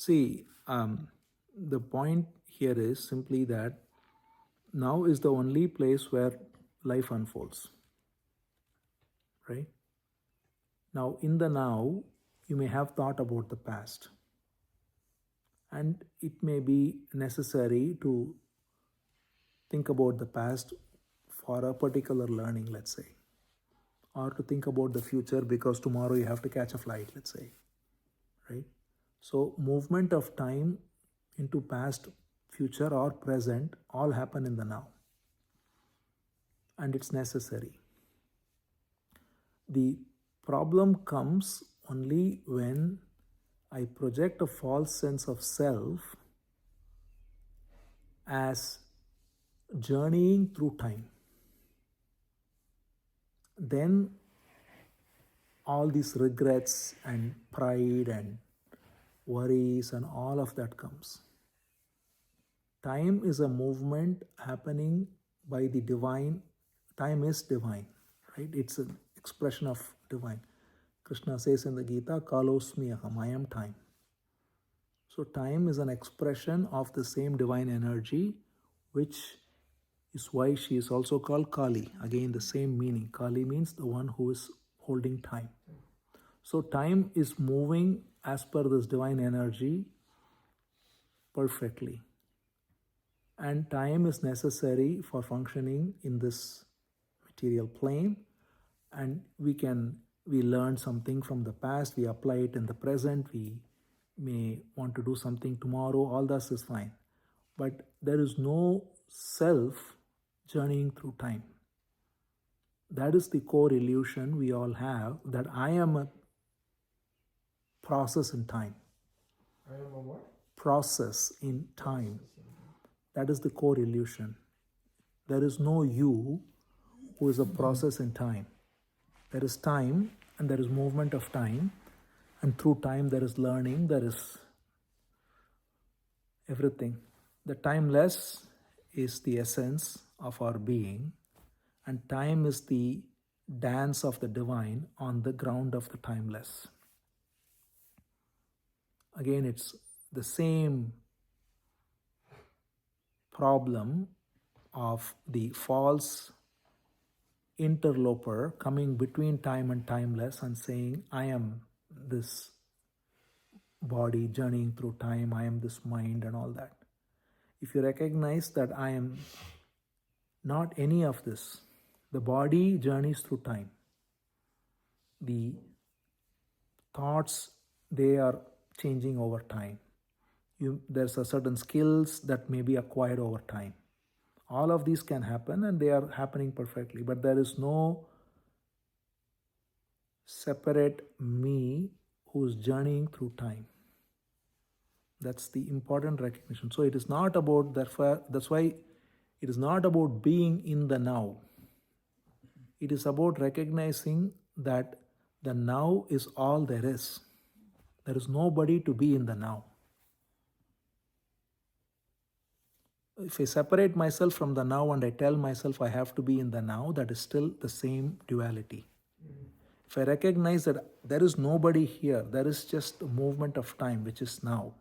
See, the point here is simply that now is the only place where life unfolds, right? Now, in the now, you may have thought about the past, and it may be necessary to think about the past for a particular learning, let's say, or to think about the future because tomorrow you have to catch a flight, let's say, right? So, movement of time into past, future, or present all happen in the now, and it's necessary. The problem comes only when I project a false sense of self as journeying through time. Then all these regrets and pride and worries and all of that comes. Time is a movement happening by the divine. Time is divine, right? It's an expression of divine. Krishna says in the Gita, Kalosmi aham, I am time. So time is an expression of the same divine energy, which is why she is also called Kali. Again, the same meaning. Kali means the one who is holding time. So time is moving as per this divine energy perfectly. And time is necessary for functioning in this material plane. And we learn something from the past, we apply it in the present, we may want to do something tomorrow, all this is fine. But there is no self journeying through time. That is the core illusion we all have, that I am a process in time. I am a what? Process in time. That is the core illusion. There is no you who is a process in time. There is time and there is movement of time, and through time there is learning, there is everything. The timeless is the essence of our being, and time is the dance of the divine on the ground of the timeless. Again, it's the same problem of the false interloper coming between time and timeless and saying, I am this body journeying through time, I am this mind, and all that. If you recognize that I am not any of this, the body journeys through time. The thoughts, they are changing over time. There's a certain skills that may be acquired over time. All of these can happen and they are happening perfectly, but there is no separate me who is journeying through time. That's the important recognition. So it is not about, that's why it is not about being in the now. It is about recognizing that the now is all there is. There is nobody to be in the now. If I separate myself from the now and I tell myself I have to be in the now, that is still the same duality. If I recognize that there is nobody here, there is just a movement of time which is now.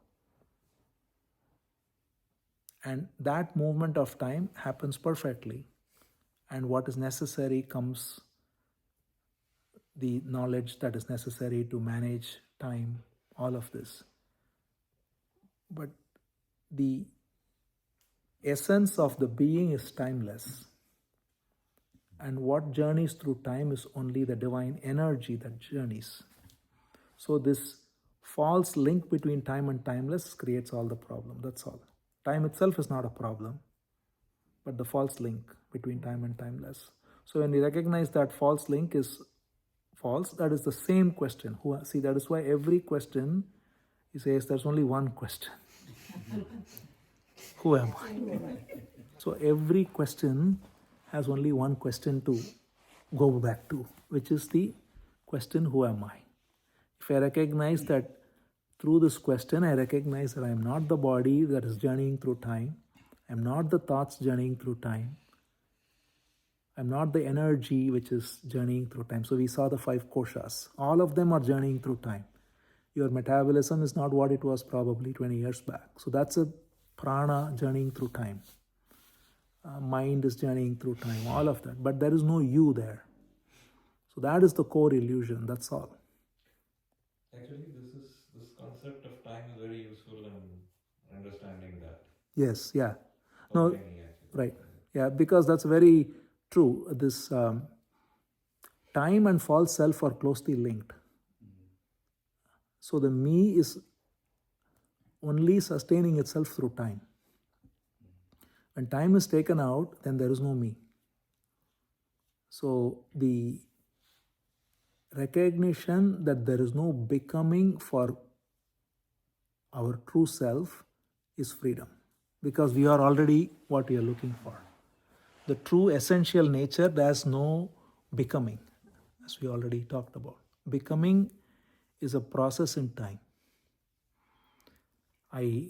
And that movement of time happens perfectly. And what is necessary comes the knowledge that is necessary to manage time, all of this. But the essence of the being is timeless. And what journeys through time is only the divine energy that journeys. So this false link between time and timeless creates all the problem. That's all. Time itself is not a problem, but the false link between time and timeless. So when we recognize that false link is false, that is the same question. See, that is why every question, he says there's only one question. Who am I? So every question has only one question to go back to, which is the question, who am I? If I recognize that through this question, I recognize that I am not the body that is journeying through time. I am not the thoughts journeying through time. I am not the energy which is journeying through time. So we saw the 5 koshas. All of them are journeying through time. Your metabolism is not what it was probably 20 years back. So that's a prana journeying through time. Mind is journeying through time, all of that. But there is no you there. So that is the core illusion, that's all. Actually, this concept of time is very useful in understanding that. Yes, yeah. For No, many, actually. right. Yeah, because that's very true. This time and false self are closely linked. So the me is only sustaining itself through time. When time is taken out, then there is no me. So the recognition that there is no becoming for our true self is freedom, because we are already what we are looking for. The true essential nature, there's no becoming, as we already talked about. Becoming is a process in time. I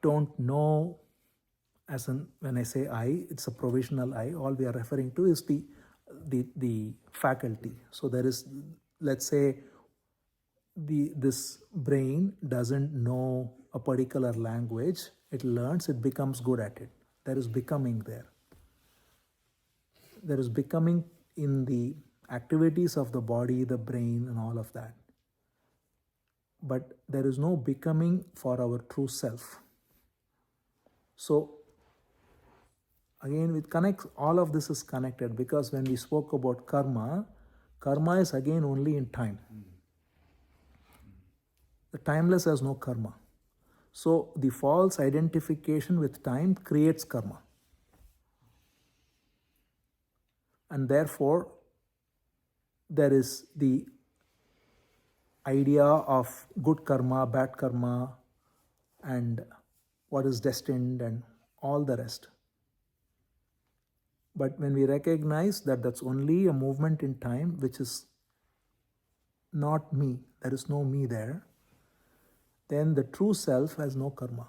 don't know, as in when I say I, it's a provisional I. All we are referring to is the faculty. So there is, let's say, this brain doesn't know a particular language. It learns, it becomes good at it. There is becoming there. There is becoming in the activities of the body, the brain, and all of that. But there is no becoming for our true self. So again, it connects, all of this is connected, because when we spoke about karma, karma is again only in time. The timeless has no karma. So the false identification with time creates karma. And therefore, there is the idea of good karma, bad karma, and what is destined, and all the rest. But when we recognize that that's only a movement in time, which is not me, there is no me there, then the true self has no karma.